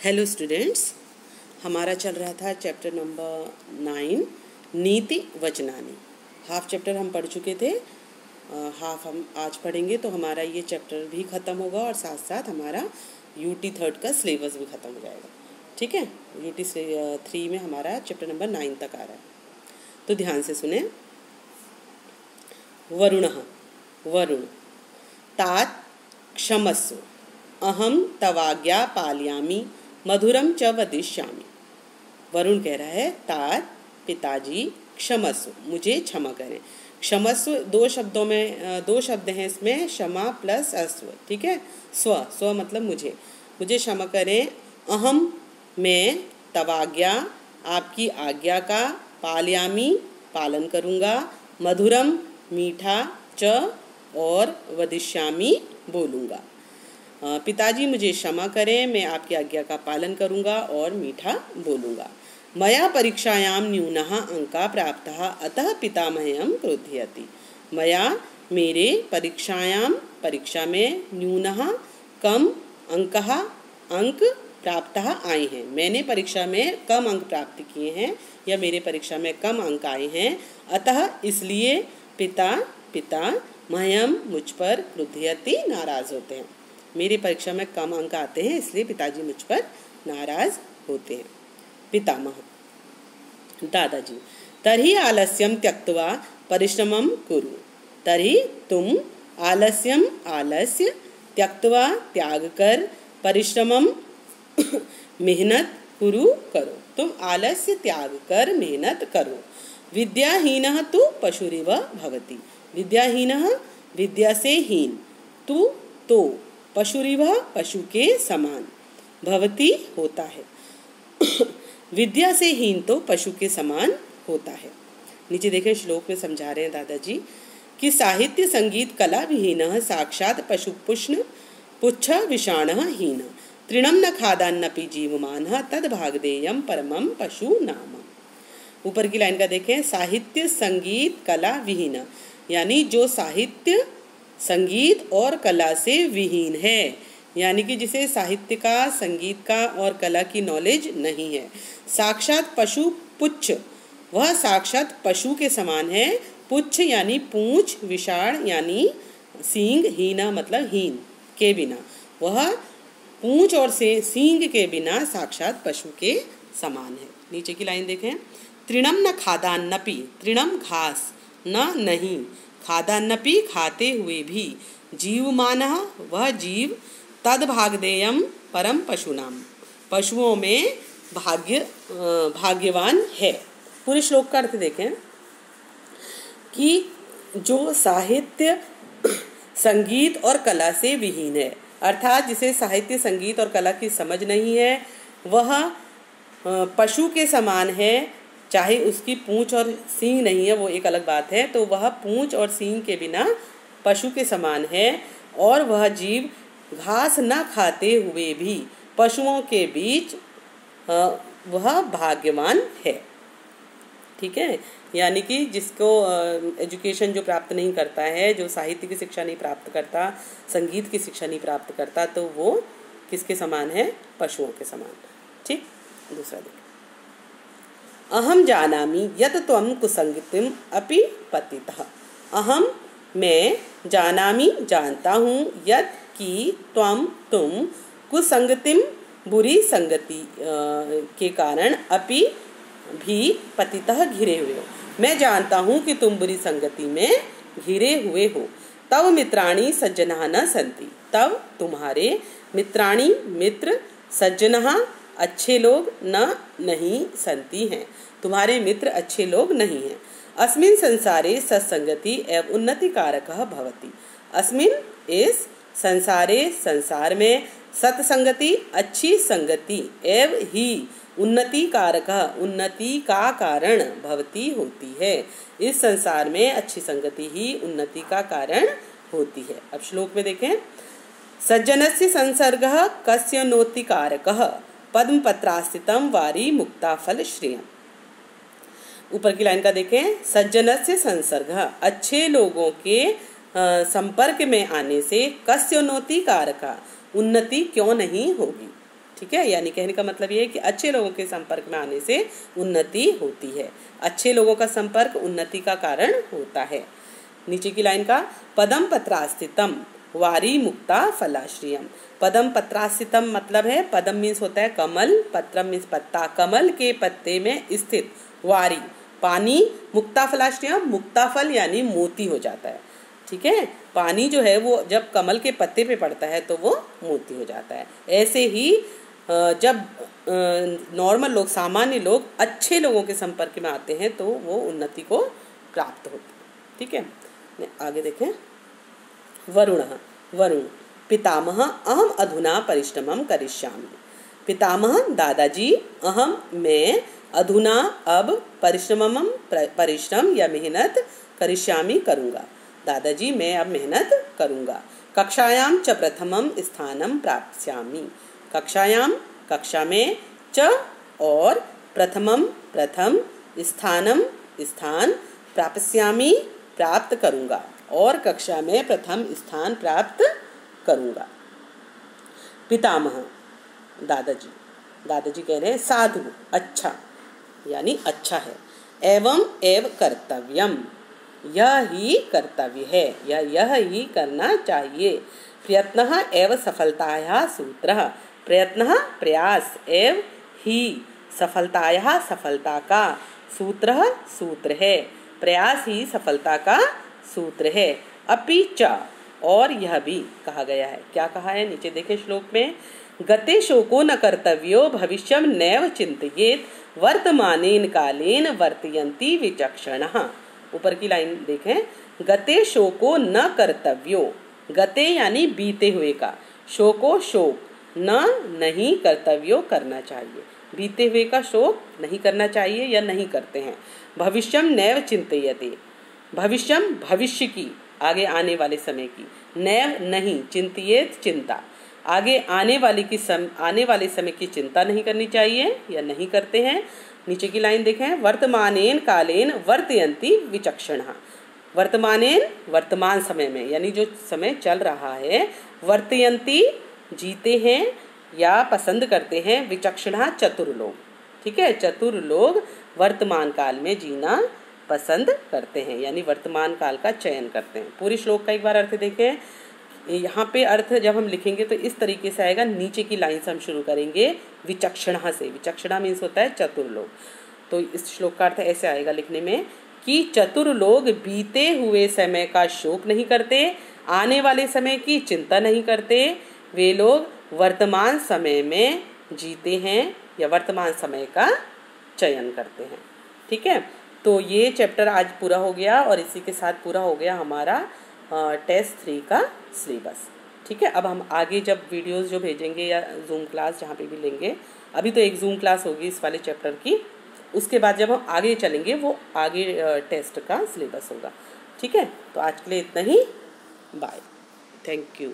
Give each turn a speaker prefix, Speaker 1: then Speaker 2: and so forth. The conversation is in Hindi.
Speaker 1: हेलो स्टूडेंट्स, हमारा चल रहा था चैप्टर नंबर 9 नीति वचनानि। हाफ चैप्टर हम पढ़ चुके थे, हाफ हम आज पढ़ेंगे तो हमारा ये चैप्टर भी ख़त्म होगा और साथ साथ हमारा यूटी 3 का सिलेबस भी ख़त्म हो जाएगा। ठीक है, यूटी 3 में हमारा चैप्टर नंबर 9 तक आ रहा है, तो ध्यान से सुने। वरुणः वरुण तात क्षमस्व अहम तवाज्ञा पालयामि मधुरम च वदिष्यामि। वरुण कह रहा है तात पिताजी क्षमस्व मुझे क्षमा करें। क्षमस्व दो शब्द हैं इसमें, क्षमा प्लस अस्व। ठीक है, स्व मतलब मुझे क्षमा करें। अहम मैं, तवाज्ञा आपकी आज्ञा का, पालयामि पालन करूँगा, मधुरम मीठा, च और वदिष्यामि बोलूँगा। पिताजी मुझे क्षमा करें, मैं आपकी आज्ञा का पालन करूंगा और मीठा बोलूंगा। मया परीक्षायां न्यूनः अंका प्राप्तः अतः पितामह्यं क्रुध्यति। मया मेरे परीक्षा में न्यूनः कम अंक प्राप्तः आए हैं। मैंने परीक्षा में कम अंक प्राप्त किए हैं या मेरे परीक्षा में कम अंक आए हैं। अतः इसलिए पिता मह्यं मुझ पर क्रुध्यति नाराज होते हैं। मेरी परीक्षा में कम अंक आते हैं इसलिए पिताजी मुझ पर नाराज होते हैं। पितामह दादाजी तर्हि आलस्यं त्यक्त्वा परिश्रमं कुरु। तर्हि तुम आलस्य त्यक्त्वा त्याग कर, परिश्रमं मेहनत करो। तुम आलस्य त्याग कर मेहनत करो। विद्याहीनः तु पशुरिव भवति। विद्याहीनः विद्या से हीन, तू तो पशुरिव पशु के समान, भवती होता है। विद्या से हीन तो पशु के समान होता है। नीचे देखें, श्लोक में समझा रहे हैं दादाजी कि साहित्य संगीत कला विहीनः साक्षात पशु पुच्छ विषाणः हीन तृणं न खादान्नपि जीवमानः तद भागधेयं परमं पशु नाम। ऊपर की लाइन का देखें, साहित्य संगीत कला विहीन, यानी जो साहित्य संगीत और कला से विहीन है, यानी कि जिसे साहित्य का, संगीत का और कला की नॉलेज नहीं है। साक्षात पशु पुच्छ, वह साक्षात पशु के समान है। पुच्छ यानी पूंछ, विषाण यानी सींग, हीना मतलब हीन के बिना, वह पूंछ और से सींग के बिना साक्षात पशु के समान है। नीचे की लाइन देखें, तृणम न खादान्नपि, तृणम घास, न नहीं, खादान्नपि खाते हुए भी, जीवमानः वह जीव, तद भागधेयं परम पशुनाम पशुओं में भाग्यवान है। पूरे श्लोक का अर्थ देखें कि जो साहित्य संगीत और कला से विहीन है, अर्थात जिसे साहित्य संगीत और कला की समझ नहीं है, वह पशु के समान है। चाहे उसकी पूंछ और सींग नहीं है, वो एक अलग बात है, तो वह पूंछ और सींग के बिना पशु के समान है। और वह जीव घास न खाते हुए भी पशुओं के बीच वह भाग्यवान है। ठीक है, यानी कि जिसको एजुकेशन जो प्राप्त नहीं करता है, जो साहित्य की शिक्षा नहीं प्राप्त करता, संगीत की शिक्षा नहीं प्राप्त करता, तो वो किसके समान है? पशुओं के समान। ठीक, दूसरा देखिए, अहम जानामि यत् त्वं कुसंगतिम अपि पतितः। अहम मैं, जानामि जानता हूँ, यत् कि तुम कुसंगतिम बुरी संगति के कारण अपि भी पतितः घिरे हुए हो। मैं जानता हूँ कि तुम बुरी संगति में घिरे हुए हो। तव मित्राणि सज्जनः न सन्ति, तव तुम्हारे मित्राणि मित्र, सज्जनः अच्छे लोग, नहीं संति हैं, तुम्हारे मित्र अच्छे लोग नहीं हैं। अस्मिन् संसारे सत्संगति एवं उन्नति कारकः भवति। अस्मिन् इस संसारे संसार में, सत्संगति अच्छी संगति, एवं ही उन्नति कारकः उन्नति का कारण, भवति होती है। इस संसार में अच्छी संगति ही उन्नति का कारण होती है। अब श्लोक में देखें, सज्जनस्य संसर्गः कस्य नोति कारकः पद्म पत्रास्थितम वारी मुक्ता फल श्रेयम। ऊपर की लाइन का देखें, सज्जनस्य संसर्ग, अच्छे लोगों के संपर्क में आने से कस्योन्नति कारका, उन्नति क्यों नहीं होगी। ठीक है, यानी कहने का मतलब ये है कि अच्छे लोगों के संपर्क में आने से उन्नति होती है। अच्छे लोगों का संपर्क उन्नति का कारण होता है। नीचे की लाइन का पदम पत्रास्थितम वारी मुक्ता फलाश्रियम। पदम पत्रास्थितम मतलब है, पदम मीन्स होता है कमल, पत्रम मीन्स पत्ता, कमल के पत्ते में स्थित वारी पानी, मुक्ता फलाश्रियम मुक्ता फल यानी मोती हो जाता है। ठीक है, पानी जो है वो जब कमल के पत्ते पे पड़ता है तो वो मोती हो जाता है। ऐसे ही जब नॉर्मल लोग, सामान्य लोग अच्छे लोगों के संपर्क में आते हैं तो वो उन्नति को प्राप्त होती है। ठीक है, आगे देखें। वरुणः, वरुण पितामह अहम अधुना परिश्रमं करिष्यामि। पितामह दादाजी, अहम मैं, अधुना अब, परिश्रम या मेहनत, करिष्यामि करूँगा। दादाजी मैं अब मेहनत करूँगा। कक्षायां च प्रथमं स्थानं प्राप्स्यामि। कक्षायां कक्षा में, च और, प्रथमं प्रथम, स्थानं स्थान, प्राप्स्यामि प्राप्त करूँगा और कक्षा में प्रथम स्थान प्राप्त करूँगा। पितामह दादाजी, दादाजी कह रहे हैं साधु अच्छा यानी अच्छा है। एवं एव कर्तव्यम यह ही कर्तव्य है या यह ही करना चाहिए। प्रयत्नः एव सफलतायाः सूत्रः। प्रयत्नः प्रयास, एव ही सफलतायाः सफलता का, सूत्रः सूत्र है, प्रयास ही सफलता का सूत्र है। अपि च और यह भी कहा गया है। क्या कहा है नीचे देखें श्लोक में। गते शोको न कर्तव्यो भविष्यं नैव चिन्तयेत् वर्तमानेन कालेन वर्तयन्ति विचक्षणः। ऊपर की लाइन देखें। गते शोको न कर्तव्यो, गते यानी बीते हुए का, शोको शोक, न नहीं, कर्तव्यो करना चाहिए, बीते हुए का शोक नहीं करना चाहिए या नहीं करते हैं। भविष्यम नैव चिंतयते, भविष्यम भविष्य की, आगे आने वाले समय की, नैव नहीं, चिंतयेत चिंता, आगे आने वाले समय की चिंता नहीं करनी चाहिए या नहीं करते हैं। नीचे की लाइन देखें। वर्तमानेन कालेन वर्तयन्ति विचक्षणः। वर्तमानेन वर्तमान समय में यानी जो समय चल रहा है, वर्तयन्ति जीते हैं या पसंद करते हैं, विचक्षणः चतुर लोग। ठीक है, चतुर लोग वर्तमान काल में जीना पसंद करते हैं यानी वर्तमान काल का चयन करते हैं। पूरी श्लोक का एक बार अर्थ देखें। यहाँ पे अर्थ जब हम लिखेंगे तो इस तरीके से आएगा। नीचे की लाइन से हम शुरू करेंगे विचक्षणा से। विचक्षणा मीन्स होता है चतुर लोग। तो इस श्लोक का अर्थ ऐसे आएगा लिखने में कि चतुर लोग बीते हुए समय का शोक नहीं करते, आने वाले समय की चिंता नहीं करते, वे लोग वर्तमान समय में जीते हैं या वर्तमान समय का चयन करते हैं। ठीक है, तो ये चैप्टर आज पूरा हो गया और इसी के साथ पूरा हो गया हमारा टेस्ट 3 का सिलेबस। ठीक है, अब हम आगे जब वीडियोस जो भेजेंगे या जूम क्लास जहाँ पे भी लेंगे, अभी तो एक जूम क्लास होगी इस वाले चैप्टर की, उसके बाद जब हम आगे चलेंगे वो आगे टेस्ट का सिलेबस होगा। ठीक है, तो आज के लिए इतना ही। Bye, thank you.